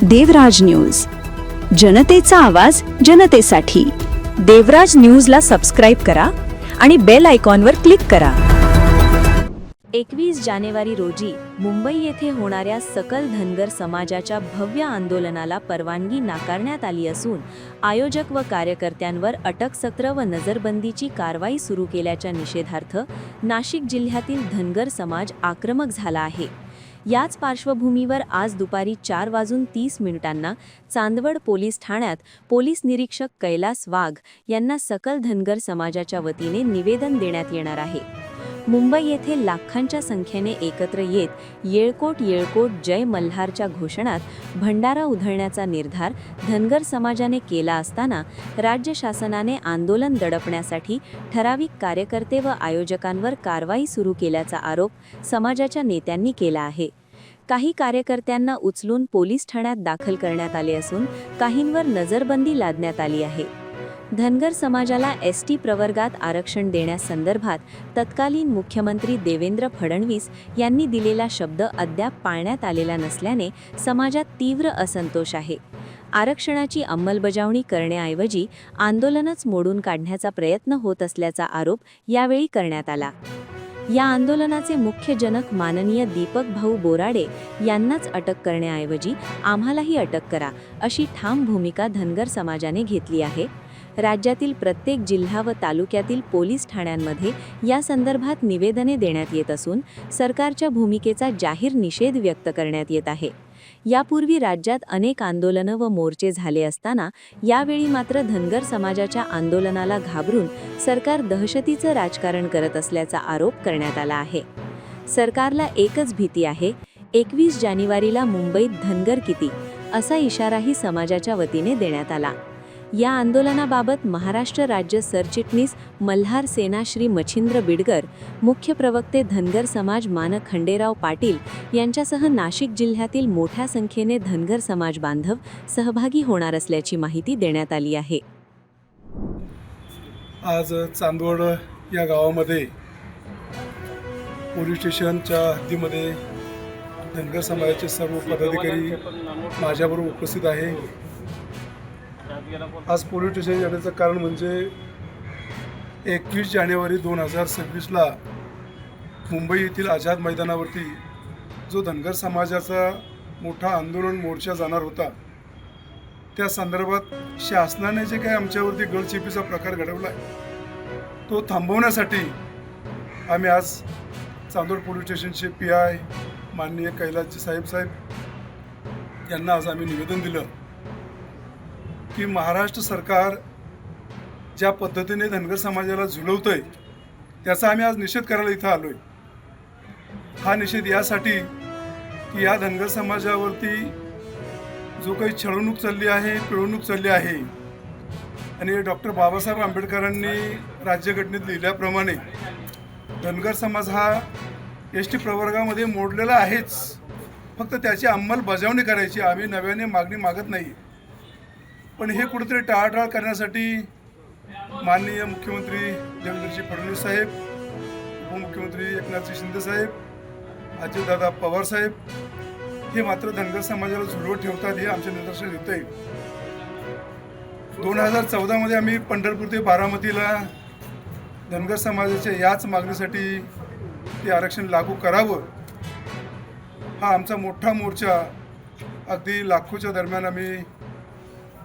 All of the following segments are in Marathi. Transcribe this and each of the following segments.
देवराज न्यूज, जनतेचा आवाज जनतेसाठी। देवराज न्यूजला सबस्क्राइब करा आणि बेल आयकॉनवर क्लिक करा। 21 जानेवारी रोजी मुंबई येथे होणाऱ्या सकल धनगर समाजाच्या भव्य आंदोलनाला परवानगी नाकारण्यात आली असून आयोजक व कार्यकर्त्यांवर अटकसत्र व नजरबंदीची कारवाई सुरू केल्याच्या निषेधार्थ नाशिक जिल्ह्यातील धनगर समाज आक्रमक झाला आहे। याच पार्श्वभूमीवर आज दुपारी 4:30 चांदवड पोलीस ठाण्यात पोलीस निरीक्षक कैलास वाघ यांना सकल धनगर समाजाच्या वतीने निवेदन देण्यात येणार आहे। मुंबई येथे लाखांच्या संख्येने एकत्र येत येळकोट येळकोट जय मल्हारच्या घोषणात भंडारा उधळण्याचा निर्धार धनगर समाजाने केला असताना राज्य शासनाने आंदोलन दडपण्यासाठी ठराविक कार्यकर्ते व आयोजकांवर कारवाई सुरू केल्याचा आरोप समाजाच्या नेत्यांनी केला आहे। काही कार्यकर्त्यांना उचलून पोलीस ठाण्यात दाखल करण्यात आले असून काहींवर नजरबंदी लादण्यात आली आहे। धनगर समाजाला एसटी प्रवर्गात आरक्षण देण्यासंदर्भात तत्कालीन मुख्यमंत्री देवेंद्र फडणवीस यांनी दिलेला शब्द अद्याप पाळण्यात आलेला नसल्याने समाजात तीव्र असंतोष आहे। आरक्षणाची अंमलबजावणी करण्याऐवजी आंदोलनच मोडून काढण्याचा प्रयत्न होत असल्याचा आरोप यावेळी करण्यात आला। या आंदोलनाचे मुख्य जनक माननीय दीपक भाऊ बोराडे यांनाच अटक करण्याऐवजी आम्हालाही अटक करा अशी ठाम भूमिका धनगर समाजाने घेतली आहे। राज्यातील प्रत्येक जिल्हा व तालुक्यातील पोलीस ठाण्यांमध्ये या संदर्भात निवेदने देण्यात येत असून सरकारच्या भूमिकेचा जाहीर निषेध व्यक्त करण्यात येत आहे। यापूर्वी राज्यात अनेक आंदोलनं व मोर्चे झाले असताना यावेळी मात्र धनगर समाजाच्या आंदोलनाला घाबरून सरकार दहशतीचं राजकारण करत असल्याचा आरोप करण्यात आला आहे। सरकारला एकच भीती आहे, 21 जानेवारीला मुंबईत धनगर किती असा इशाराही समाजाच्या वतीने देण्यात आला। या आंदोलनाबाबत महाराष्ट्र राज्य सरचिटणीस मल्हार सेना श्री मच्छिंद्र बिडकर, मुख्य प्रवक्ते धनगर समाज मान खंडेराव पाटील यांच्यासह नाशिक जिल्ह्यातील मोठ्या संख्येने धनगर समाज बांधव सहभागी होणार असल्याची माहिती देण्यात आली आहे। आज चांदवड या गावामध्ये पोलीस स्टेशनच्या हद्दीमध्ये धनगर समाजाचे सर्व पदाधिकारी माझ्याबरोबर उपस्थित आहे। आज पोलीस स्टेशन येण्याचं कारण म्हणजे 21 जानेवारी 2026ला मुंबई येथील आझाद मैदानावरती जो धनगर समाजाचा मोठा आंदोलन मोर्चा जाणार होता, त्या संदर्भात शासनाने जे काही आमच्यावरती गळचेपीचा प्रकार घडवला आहे तो थांबवण्यासाठी आम्ही आज चांदवड पोलीस स्टेशनचे PI माननीय कैलासजी साहेब यांना आज आम्ही निवेदन दिलं की महाराष्ट्र सरकार ज्या पद्धतीने धनगर समाजाला झुलवतंय त्याचा आम्ही आज निषेध करायला इथं आलोय। हा निषेध यासाठी की या धनगर समाजावरती जो काही छळवणूक चालली आहे, पिळवणूक चालली आहे आणि डॉक्टर बाबासाहेब आंबेडकरांनी राज्यघटनेत लिहिल्याप्रमाणे धनगर समाज हा एसटी प्रवर्गामध्ये मोडलेला आहेच, फक्त त्याची अंमलबजावणी करायची, आम्ही नव्याने मागणी मागत नाही। पण हे कुठेतरी टाळाटाळ करण्यासाठी माननीय मुख्यमंत्री देवेंद्रजी फडणवीस साहेब, उपमुख्यमंत्री एकनाथजी शिंदे साहेब, अजितदादा पवार साहेब हे मात्र धनगर समाजाला झुलवत ठेवतात, हे आमच्या निदर्शनास येतंय। 2014मध्ये आम्ही पंढरपूर ते बारामतीला धनगर समाजाच्या याच मागणीसाठी ते आरक्षण लागू करावं हा आमचा मोठा मोर्चा अगदी लाखोच्या दरम्यान आम्ही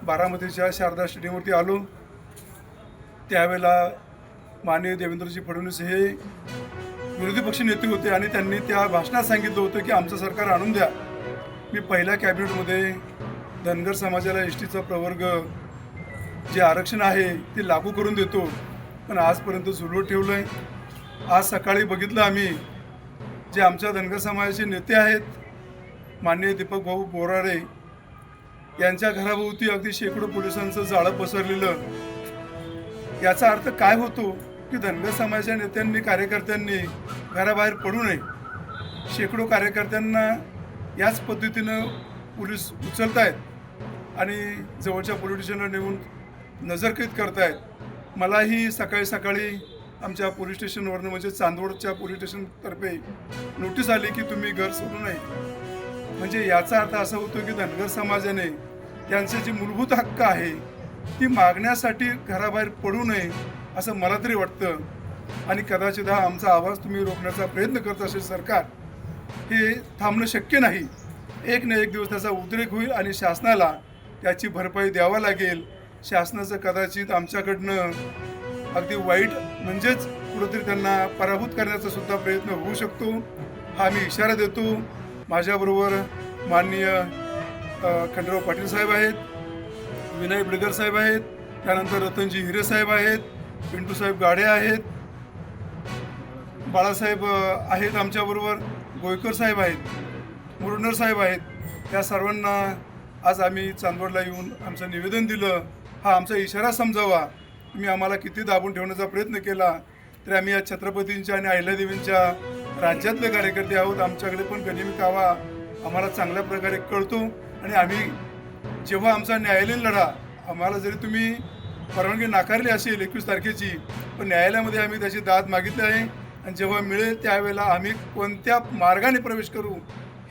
बारामतीच्या शारदा स्टेडियमवरती आलो। त्यावेळेला माननीय देवेंद्रजी फडणवीस हे विरोधी पक्ष नेते होते आणि त्यांनी त्या भाषणात सांगितलं होतं की आमचं सरकार आणून द्या, मी पहिल्या कॅबिनेटमध्ये धनगर समाजाला एसटीचा प्रवर्ग जे आरक्षण आहे ते लागू करून देतो, पण आजपर्यंत झुलवत ठेवलं आहे। आज सकाळी बघितलं आम्ही जे आमच्या धनगर समाजाचे नेते आहेत माननीय दीपक भाऊ बोराडे यांच्या घराभोवती अगदी शेकडो पोलिसांचं जाळं पसरलेलं। याचा अर्थ काय होतो की धनगर समाजाच्या नेत्यांनी, कार्यकर्त्यांनी घराबाहेर पडू नये। शेकडो कार्यकर्त्यांना याच पद्धतीनं पोलीस उचलतायत आणि जवळच्या पोलीस स्टेशनला नेऊन नजरकैद करतायत। मलाही सकाळी सकाळी आमच्या पोलीस स्टेशनवरनं म्हणजे चांदवडच्या पोलीस स्टेशनतर्फे नोटीस आली की तुम्ही घर सोडू नये। म्हणजे याचा अर्थ असा होतो की धनगर समाजाने त्यांचे जे मूलभूत हक्क आहे ती मागण्यासाठी घराबाहेर पडू नये असं मला तरी वाटतं. आणि कदाचित हा आमचा आवाज तुम्ही रोखण्याचा प्रयत्न करत असेल सरकार, हे थांबणं शक्य नाही. एक ना एक दिवस त्याचा उद्रेक होईल आणि शासनाला त्याची भरपाई द्यावा लागेल. शासनाचं कदाचित आमच्याकडनं अगदी वाईट म्हणजेच कुठंतरी त्यांना पराभूत करण्याचा सुद्धा प्रयत्न होऊ शकतो. हा मी इशारा देतो. माझ्याबरोबर माननीय खंडराव पाटील साहेब आहेत, विनय बिडकर साहेब आहेत, त्यानंतर रतनजी हिरे साहेब आहेत, पिंटू साहेब गाडे आहेत, बाळासाहेब आहेत आमच्याबरोबर, गोयकर साहेब आहेत, मुरडर साहेब आहेत. या सर्वांना आज आम्ही चांदवडला येऊन आमचं निवेदन दिलं. हा आमचा इशारा समजावा. तुम्ही आम्हाला किती दाबून ठेवण्याचा प्रयत्न केला तरी आम्ही या छत्रपतींच्या आणि अहिल्यादेवींच्या राज्यातले कार्यकर्ते आहोत. आमच्याकडे पण गनिमी कावा आम्हाला चांगल्या प्रकारे कळतो आणि आम्ही जेव्हा आमचा न्यायालयीन लढा आम्हाला जरी तुम्ही परवानगी नाकारली असेल 21 तारखेची, पण न्यायालयामध्ये आम्ही त्याची दाद मागितली आहे आणि जेव्हा मिळेल त्यावेळेला आम्ही कोणत्या मार्गाने प्रवेश करू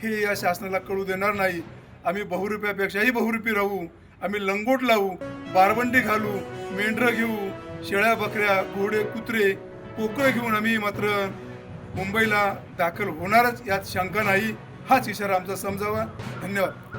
हे या शासनाला कळू देणार नाही. आम्ही बहुरूप्यापेक्षाही बहुरूपी राहू, आम्ही लंगोट लावू, बारबंडी घालू, मेंढरं घेऊ, शेळ्या बकऱ्या, घोडे, कुत्रे, कोकळं घेऊन आम्ही मात्र मुंबईला दाखल होणारच, यात शंका नाही. हाच इशारा आमचा समजावा. धन्यवाद.